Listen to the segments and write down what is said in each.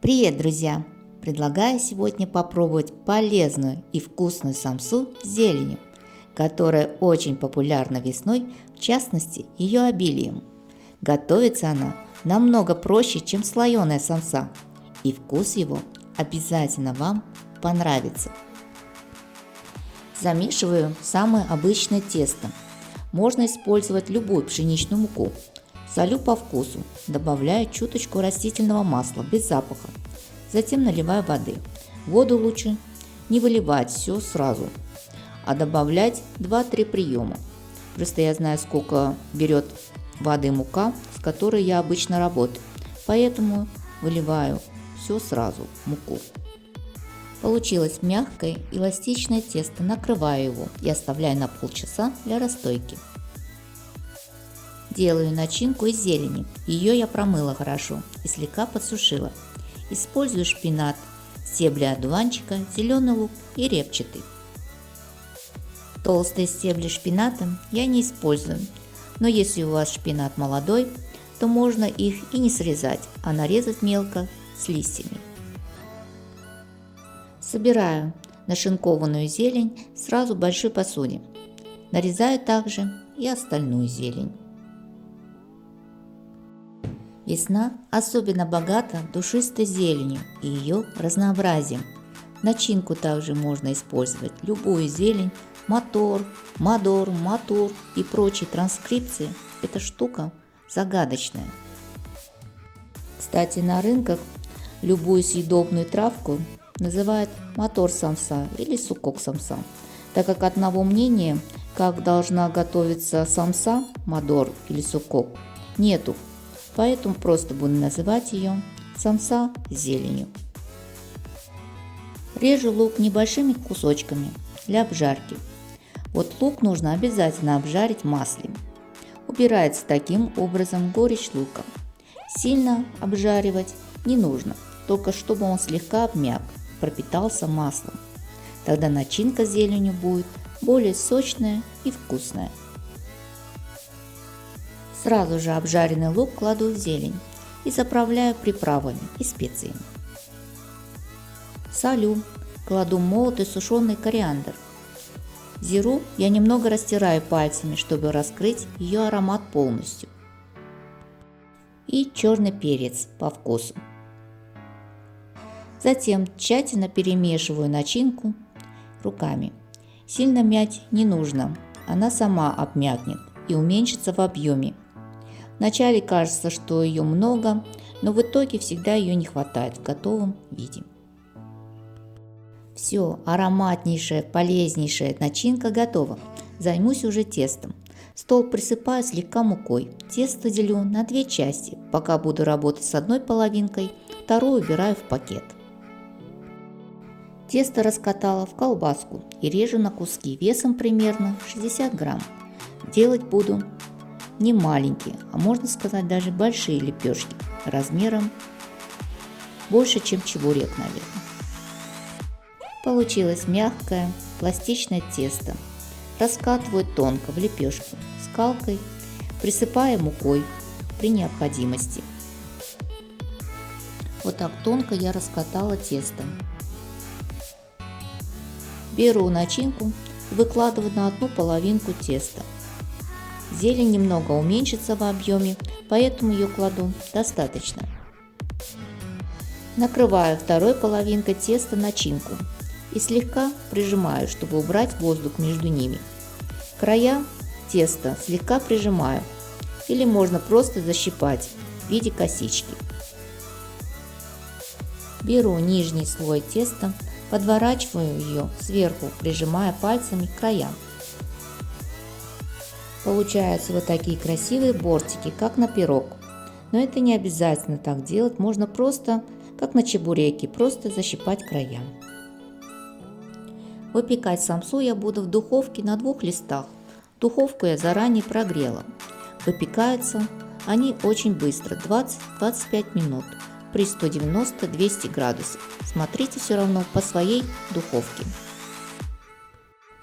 Привет, друзья! Предлагаю сегодня попробовать полезную и вкусную самсу с зеленью, которая очень популярна весной, в частности ее обилием. Готовится она намного проще, чем слоеная самса, и вкус его обязательно вам понравится. Замешиваю самое обычное тесто. Можно использовать любую пшеничную муку. Солю по вкусу, добавляю чуточку растительного масла без запаха. Затем наливаю воды. Воду лучше не выливать все сразу, а добавлять 2-3 приема. Просто я знаю, сколько берет воды мука, с которой я обычно работаю, поэтому выливаю все сразу в муку. Получилось мягкое эластичное тесто, накрываю его и оставляю на полчаса для расстойки. Делаю начинку из зелени. Ее я промыла хорошо и слегка подсушила. Использую шпинат, стебли одуванчика, зеленый лук и репчатый. Толстые стебли шпината я не использую, но если у вас шпинат молодой, то можно их и не срезать, а нарезать мелко с листьями. Собираю нашинкованную зелень сразу в большой посуде. Нарезаю также и остальную зелень. Весна особенно богата душистой зеленью и ее разнообразием. В начинку также можно использовать любую зелень, матор, мадор, матур и прочие транскрипции. Эта штука загадочная. Кстати, на рынках любую съедобную травку называют матор самса или сукок самса, так как одного мнения, как должна готовиться самса, мадор или сукок, нету. Поэтому просто буду называть ее самса с зеленью. Режу лук небольшими кусочками для обжарки. Вот лук нужно обязательно обжарить в масле. Убирается таким образом горечь лука. Сильно обжаривать не нужно, только чтобы он слегка обмяк, пропитался маслом. Тогда начинка с зеленью будет более сочная и вкусная. Сразу же обжаренный лук кладу в зелень и заправляю приправами и специями. Солю, кладу молотый сушеный кориандр. Зиру я немного растираю пальцами, чтобы раскрыть ее аромат полностью. И черный перец по вкусу. Затем тщательно перемешиваю начинку руками. Сильно мять не нужно, она сама обмякнет и уменьшится в объеме. Вначале кажется, что ее много, но в итоге всегда ее не хватает в готовом виде. Все, ароматнейшая, полезнейшая начинка готова. Займусь уже тестом. Стол присыпаю слегка мукой. Тесто делю на 2 части. Пока буду работать с одной половинкой, вторую убираю в пакет. Тесто раскатала в колбаску и режу на куски весом примерно 60 грамм. Делать буду не маленькие, а можно сказать даже большие лепешки, размером больше, чем чебурек, наверное. Получилось мягкое, пластичное тесто. Раскатываю тонко в лепешку скалкой, присыпая мукой при необходимости. Вот так тонко я раскатала тесто. Беру начинку и выкладываю на одну половинку теста. Зелень немного уменьшится в объеме, поэтому ее кладу достаточно. Накрываю второй половинкой теста начинку и слегка прижимаю, чтобы убрать воздух между ними. Края теста слегка прижимаю или можно просто защипать в виде косички. Беру нижний слой теста, подворачиваю ее сверху, прижимая пальцами к краям. Получаются вот такие красивые бортики, как на пирог. Но это не обязательно так делать, можно просто, как на чебуреке, просто защипать края. Выпекать самсу я буду в духовке на 2 листах. Духовку я заранее прогрела. Выпекаются они очень быстро, 20-25 минут при 190-200 градусов. Смотрите все равно по своей духовке.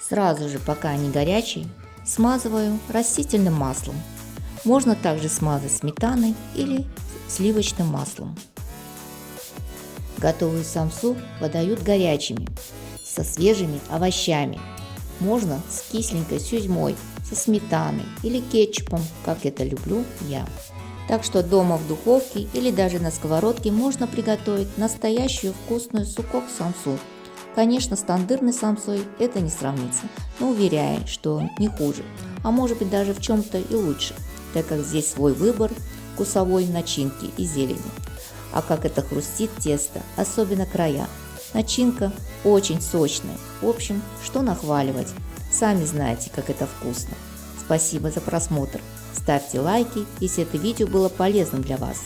Сразу же, пока они горячие, смазываю растительным маслом. Можно также смазать сметаной или сливочным маслом. Готовую самсу подают горячими, со свежими овощами. Можно с кисленькой сюзьмой, со сметаной или кетчупом, как это люблю я. Так что дома в духовке или даже на сковородке можно приготовить настоящую вкусную суккок самсу. Конечно, с тандырной самсой это не сравнится, но уверяю, что он не хуже, а может быть даже в чем-то и лучше, так как здесь свой выбор вкусовой начинки и зелени. А как это хрустит тесто, особенно края. Начинка очень сочная. В общем, что нахваливать. Сами знаете, как это вкусно. Спасибо за просмотр. Ставьте лайки, если это видео было полезным для вас.